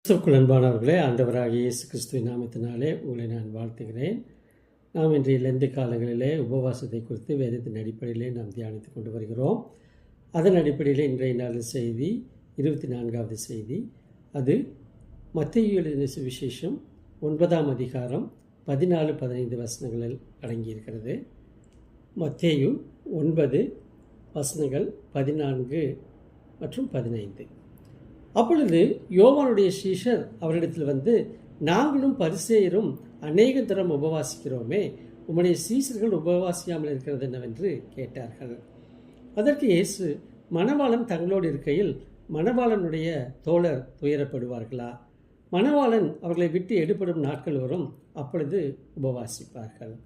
கிறிஸ்துவுக்குள் அன்பானவர்களே, ஆண்டவராகிய இயேசு கிறிஸ்துவின் நாமத்தினாலே உங்களை நான் வாழ்த்துகிறேன். நாம் இன்றைய லெந்து காலங்களிலே உபவாசத்தை குறித்து வேதத்தின் அடிப்படையிலே நாம் தியானித்து கொண்டு வருகிறோம். அதன் அடிப்படையில் இன்றைய நாள் செய்தி 24வது செய்தி. அது மத்தேயு எழுதின சுவிசேஷம் 9ஆம் அதிகாரம் 14-15 வசனங்களில் அடங்கியிருக்கிறது. மத்தேயு 9 வசனங்கள் 14 மற்றும் 15. அப்பொழுது யோவானுடைய சீஷர் அவரிடத்தில் வந்து, நாங்களும் பரிசேயரும் அநேக தரம் உபவாசிக்கிறோமே, உம்முடைய சீஷர்கள் உபவாசியாமல் இருக்கிறது என்னவென்று கேட்டார்கள். அதற்கு இயேசு, மணவாளன் தங்களோடு இருக்கையில் மணவாளனுடைய தோழர் துயரப்படுவார்களா? மணவாளன் அவர்களை விட்டு எடுபடும் நாட்கள் வரும், அப்பொழுது உபவாசிப்பார்கள்.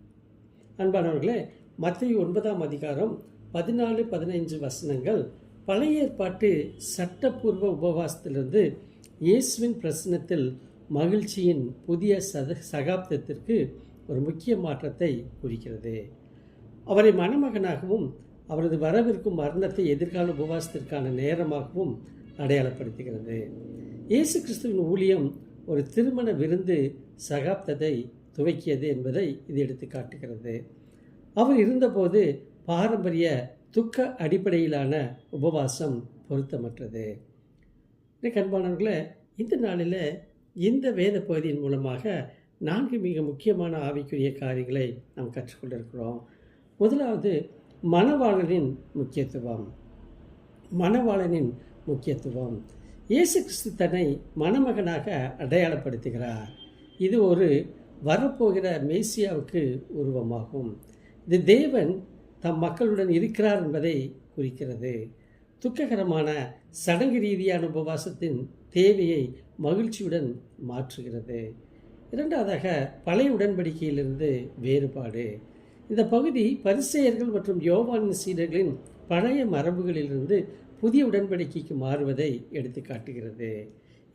அன்பானவர்களே, மத்தேயு 9ஆம் அதிகாரம் 14-15 வசனங்கள் பழைய ஏற்பாட்டு சட்டப்பூர்வ உபவாசத்திலிருந்து இயேசுவின் பிரசன்னத்தில் மகிழ்ச்சியின் புதிய சகாப்தத்திற்கு ஒரு முக்கிய மாற்றத்தை குறிக்கிறது. அவரை மணமகனாகவும் அவரது வரவிருக்கும் மரணத்தை எதிர்கால உபவாசத்திற்கான நேரமாகவும் அடையாளப்படுத்துகிறது. இயேசு கிறிஸ்துவின் ஊழியம் ஒரு திருமண விருந்து சகாப்தத்தை துவக்கியது என்பதை இது எடுத்து காட்டுகிறது. அவர் இருந்தபோது பாரம்பரிய துக்க அடிப்படையிலான உபவாசம் பொருத்தமற்றது. அன்பானவர்களே, இந்த நாளில் இந்த வேத பகுதியின் மூலமாக 4 மிக முக்கியமான ஆவிக்குரிய காரியங்களை நாம் கற்றுக்கொண்டிருக்கிறோம். முதலாவது, மணவாளனின் முக்கியத்துவம். மணவாளனின் முக்கியத்துவம். இயேசு கிறிஸ்து தன்னை மணமகனாக அடையாளப்படுத்துகிறார். இது ஒரு வரப்போகிற மேசியாவுக்கு உருவமாகும். இது தேவன் தம் மக்களுடன் இருக்கிறார் என்பதை குறிக்கிறது. துக்ககரமான சடங்கு ரீதியான உபவாசத்தின் தேவையை மகிழ்ச்சியுடன் மாற்றுகிறது. இரண்டாவதாக, பழைய உடன்படிக்கையிலிருந்து வேறுபாடு. இந்த பகுதி பரிசேயர்கள் மற்றும் யோவானின் சீடர்களின் பழைய மரபுகளிலிருந்து புதிய உடன்படிக்கைக்கு மாறுவதை எடுத்து காட்டுகிறது.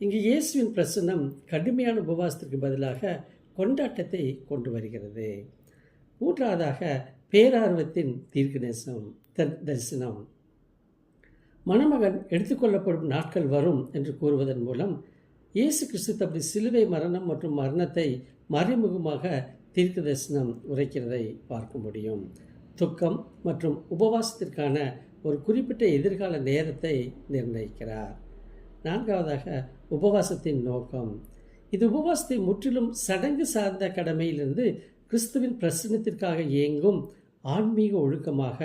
இங்கு இயேசுவின் பிரசன்னம் கடுமையான உபவாசத்திற்கு பதிலாக கொண்டாட்டத்தை கொண்டு வருகிறது. மூன்றாவதாக, பேரார்வத்தின் தரிசனம். மணமகன் எடுத்துக்கொள்ளப்படும் நாட்கள் வரும் என்று கூறுவதன் மூலம் இயேசு கிறிஸ்து தம்முடைய சிலுவை மரணம் மற்றும் மரணத்தை மறைமுகமாக தீர்க்க தரிசனம் உரைக்கிறதை பார்க்க முடியும். துக்கம் மற்றும் உபவாசத்திற்கான ஒரு குறிப்பிட்ட எதிர்கால நேரத்தை நிர்ணயிக்கிறார். நான்காவதாக, உபவாசத்தின் நோக்கம். இது உபவாசத்தை முற்றிலும் சடங்கு சார்ந்த கடமையிலிருந்து கிறிஸ்துவின் பிரசன்னத்திற்காக இயங்கும் ஆன்மீக ஒழுக்கமாக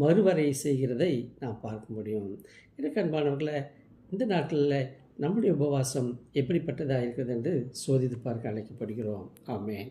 மறுவரை செய்கிறதை நாம் பார்க்க முடியும். எனக்கு அன்பானவர்களை, இந்த நாட்களில் நம்முடைய உபவாசம் எப்படிப்பட்டதாக இருக்கிறது என்று சோதித்து பார்க்க அழைக்கப்படுகிறோம். ஆமென்.